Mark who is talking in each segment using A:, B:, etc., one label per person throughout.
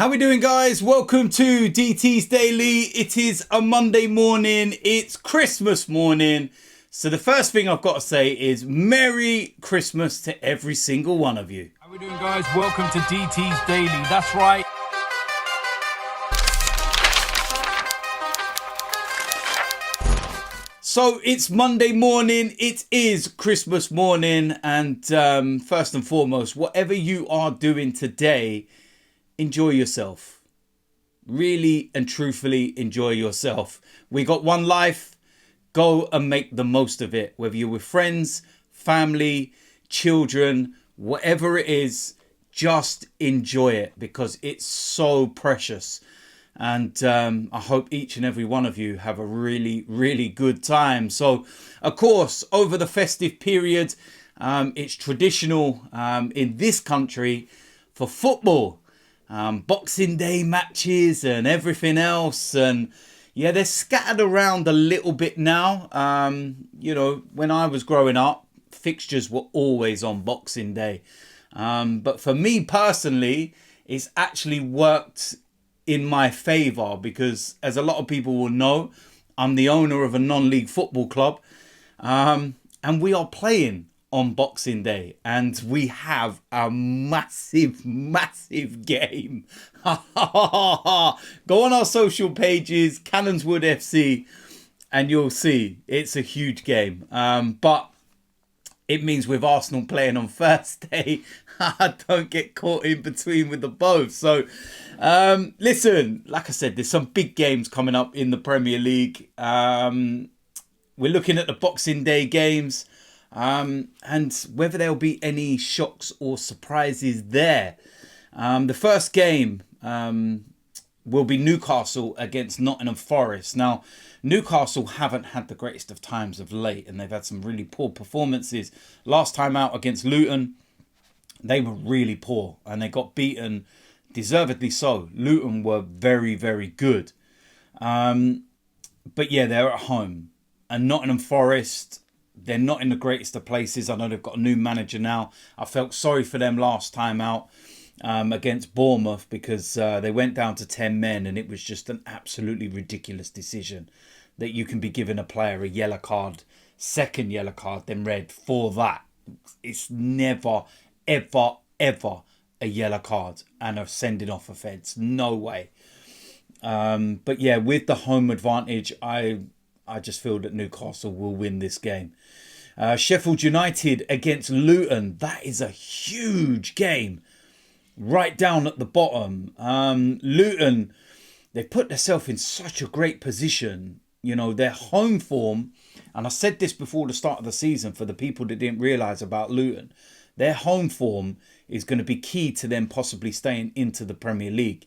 A: How we doing, guys? Welcome to DT's Daily. It is a Monday morning. It's Christmas morning. So the first thing I've got to say is Merry Christmas to every single one of you.
B: How we doing, guys? Welcome to DT's Daily. That's right.
A: So it's Monday morning. It is Christmas morning. And first and foremost, whatever you are doing today, enjoy yourself. Really and truthfully enjoy yourself. We got one life. Go and make the most of it. Whether you're with friends, family, children, whatever it is, just enjoy it because it's so precious. And I hope each and every one of you have a really, really good time. So, of course, over the festive period, it's traditional in this country for football. Boxing Day matches and everything else. And yeah, they're scattered around a little bit now. You know, when I was growing up, fixtures were always on Boxing Day. But for me personally, it's actually worked in my favour because, as a lot of people will know, I'm the owner of a non-league football club. And we are playing on Boxing Day, and we have a massive game. Go on our social pages, Cannonswood FC, and you'll see it's a huge game. But it means with Arsenal playing on Thursday, I don't get caught in between with the both. So listen, like I said, there's some big games coming up in the Premier League. We're looking at the Boxing Day games. And whether there'll be any shocks or surprises there. The first game will be Newcastle against Nottingham Forest. Now, Newcastle haven't had the greatest of times of late, and they've had some really poor performances. Last time out against Luton, they were really poor, and they got beaten, deservedly so. Luton were very, very good. But yeah, they're at home. And Nottingham Forest, they're not in the greatest of places. I know they've got a new manager now. I felt sorry for them last time out against Bournemouth because they went down to 10 men and it was just an absolutely ridiculous decision that you can be giving a player a yellow card, second yellow card, then red for that. It's never, ever, ever a yellow card and a sending off offence. No way. But yeah, with the home advantage, I just feel that Newcastle will win this game. Sheffield United against Luton. That is a huge game. Right down at the bottom. Luton, they've put themselves in such a great position. You know, their home form, and I said this before the start of the season for the people that didn't realise about Luton, their home form is going to be key to them possibly staying into the Premier League.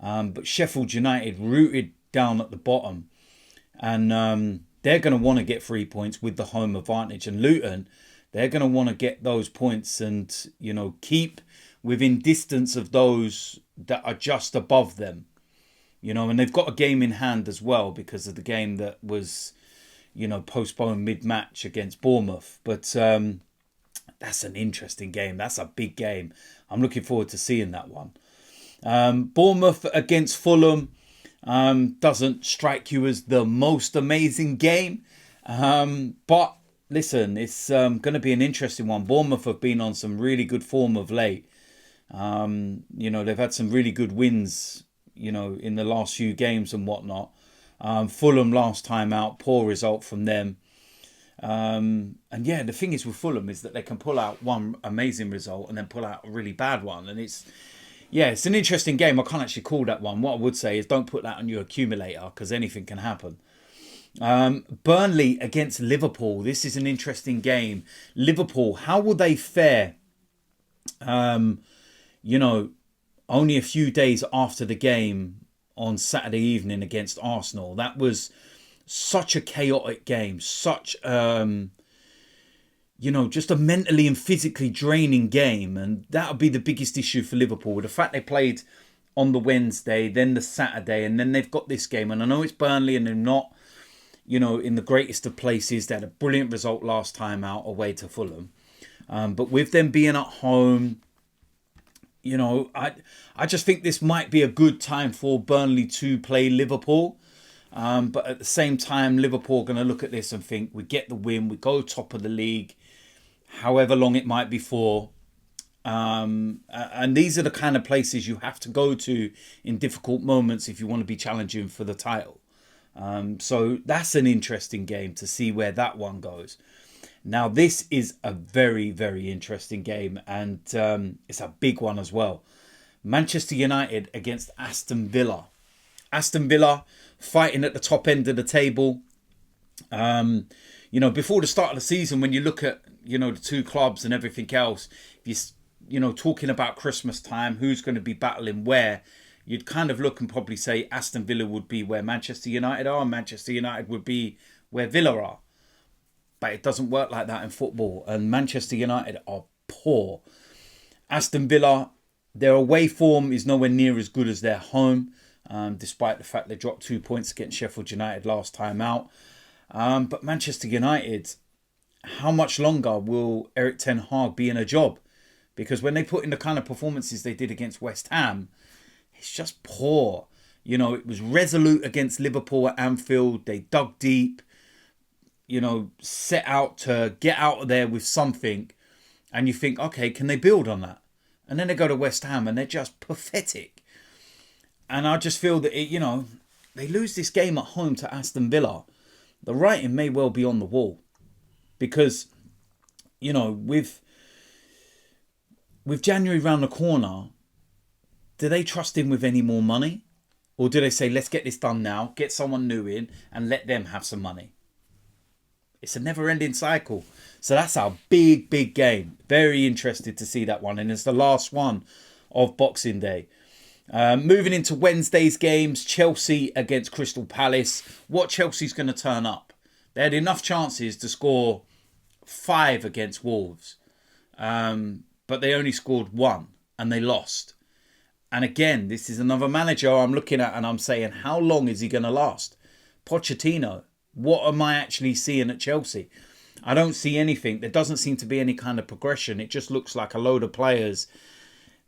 A: But Sheffield United rooted down at the bottom. And they're going to want to get 3 points with the home advantage. And Luton, they're going to want to get those points and, you know, keep within distance of those that are just above them. You know, and they've got a game in hand as well because of the game that was, you know, postponed mid-match against Bournemouth. But that's an interesting game. That's a big game. I'm looking forward to seeing that one. Bournemouth against Fulham. Doesn't strike you as the most amazing game. But listen, it's going to be an interesting one. Bournemouth have been on some really good form of late. You know, they've had some really good wins, you know, in the last few games and whatnot. Fulham last time out, poor result from them. And yeah, the thing is with Fulham is that they can pull out one amazing result and then pull out a really bad one. And it's an interesting game. I can't actually call that one. What I would say is don't put that on your accumulator because anything can happen. Burnley against Liverpool. This is an interesting game. Liverpool, how will they fare? You know, only a few days after the game on Saturday evening against Arsenal. That was such a chaotic game. Such you know, just a mentally and physically draining game. And that would be the biggest issue for Liverpool. The fact they played on the Wednesday, then the Saturday, and then they've got this game. And I know it's Burnley and they're not, you know, in the greatest of places. They had a brilliant result last time out away to Fulham. But with them being at home, I just think this might be a good time for Burnley to play Liverpool. But at the same time, Liverpool are going to look at this and think, we get the win, we go top of the league, however long it might be for. And these are the kind of places you have to go to in difficult moments if you want to be challenging for the title. So that's an interesting game to see where that one goes. Now, this is a very, very interesting game, and it's a big one as well. Manchester United against Aston Villa. Aston Villa fighting at the top end of the table. Before the start of the season, when you look at, the two clubs and everything else, if you're talking about Christmas time, who's going to be battling where, you'd kind of look and probably say Aston Villa would be where Manchester United are, and Manchester United would be where Villa are. But it doesn't work like that in football. And Manchester United are poor. Aston Villa, their away form is nowhere near as good as their home, despite the fact they dropped 2 points against Sheffield United last time out. But Manchester United, how much longer will Erik ten Hag be in a job? Because when they put in the kind of performances they did against West Ham, it's just poor. It was resolute against Liverpool at Anfield. They dug deep. Set out to get out of there with something, and you think, okay, can they build on that? And then they go to West Ham and they're just pathetic. And I just feel that they lose this game at home to Aston Villa. The writing may well be on the wall, because with January round the corner, do they trust him with any more money, or do they say, let's get this done now, get someone new in, and let them have some money? It's a never-ending cycle. So that's our big, big game. Very interested to see that one. And it's the last one of Boxing Day. Moving into Wednesday's games, Chelsea against Crystal Palace. What Chelsea's going to turn up? They had enough chances to score 5 against Wolves. But they only scored 1 and they lost. And again, this is another manager I'm looking at and I'm saying, how long is he going to last? Pochettino. What am I actually seeing at Chelsea? I don't see anything. There doesn't seem to be any kind of progression. It just looks like a load of players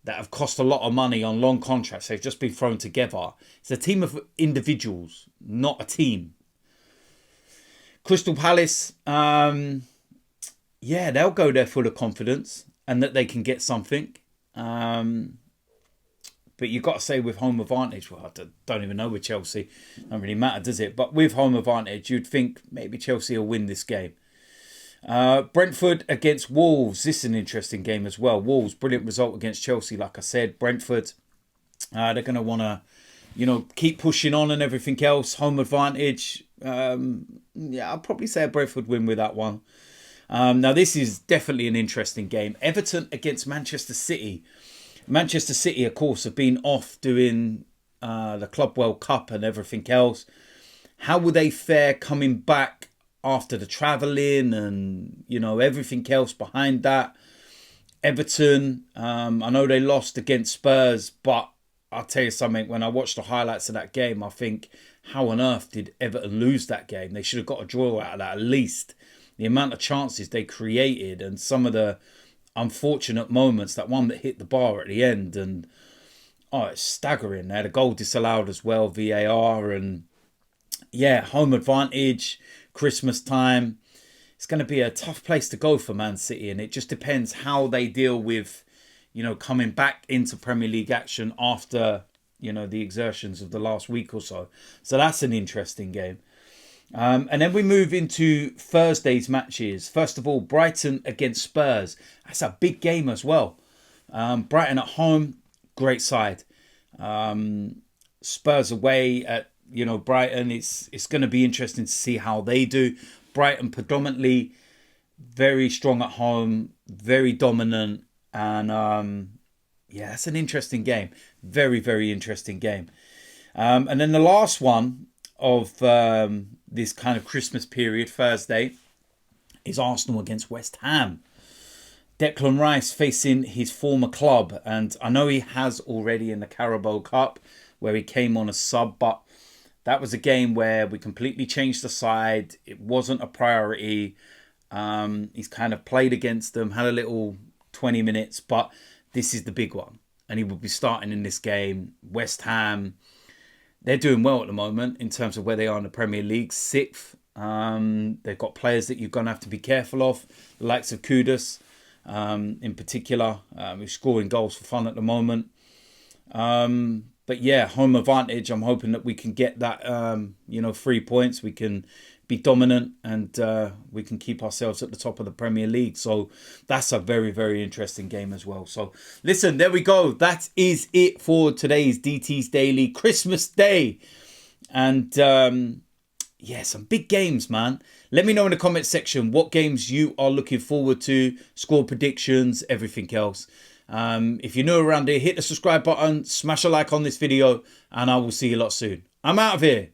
A: that have cost a lot of money on long contracts. They've just been thrown together. It's a team of individuals, not a team. Crystal Palace, they'll go there full of confidence and that they can get something. But you've got to say with home advantage, well, I don't even know with Chelsea. Don't really matter, does it? But with home advantage, you'd think maybe Chelsea will win this game. Brentford against Wolves. This is an interesting game as well. Wolves, brilliant result against Chelsea, like I said. Brentford, they're going to want to, keep pushing on and everything else. Home advantage. I'll probably say a Brentford win with that one. Now, this is definitely an interesting game. Everton against Manchester City. Manchester City, of course, have been off doing the Club World Cup and everything else. How will they fare coming back after the travelling and, everything else behind that? Everton, I know they lost against Spurs, but I'll tell you something, when I watched the highlights of that game, I think, how on earth did Everton lose that game? They should have got a draw out of that at least. The amount of chances they created and some of the unfortunate moments, that one that hit the bar at the end, and it's staggering. They had a goal disallowed as well, VAR, and home advantage, Christmas time. It's going to be a tough place to go for Man City, and it just depends how they deal with, coming back into Premier League action after, the exertions of the last week or so. So that's an interesting game. And then we move into Thursday's matches. First of all, Brighton against Spurs. That's a big game as well. Brighton at home, great side. Spurs away at Brighton. It's going to be interesting to see how they do. Brighton predominantly very strong at home, very dominant, and it's an interesting game. Very, very interesting game. And then the last one of this kind of Christmas period, Thursday, is Arsenal against West Ham. Declan Rice facing his former club, and I know he has already in the Carabao Cup where he came on a sub, but that was a game where we completely changed the side. It wasn't a priority. He's kind of played against them, had a little 20 minutes, but this is the big one. and he will be starting in this game. West Ham, they're doing well at the moment in terms of where they are in the Premier League, 6th. They've got players that you're going to have to be careful of, the likes of Kudus in particular, who's scoring goals for fun at the moment. But yeah, home advantage. I'm hoping that we can get that, 3 points. We can be dominant and we can keep ourselves at the top of the Premier League. So that's a very, very interesting game as well. So listen, there we go. That is it for today's DT's Daily Christmas Day. And yeah, some big games, man. Let me know in the comment section what games you are looking forward to, score predictions, everything else. If you're new around here, hit the subscribe button, smash a like on this video, and I will see you lot soon. I'm out of here.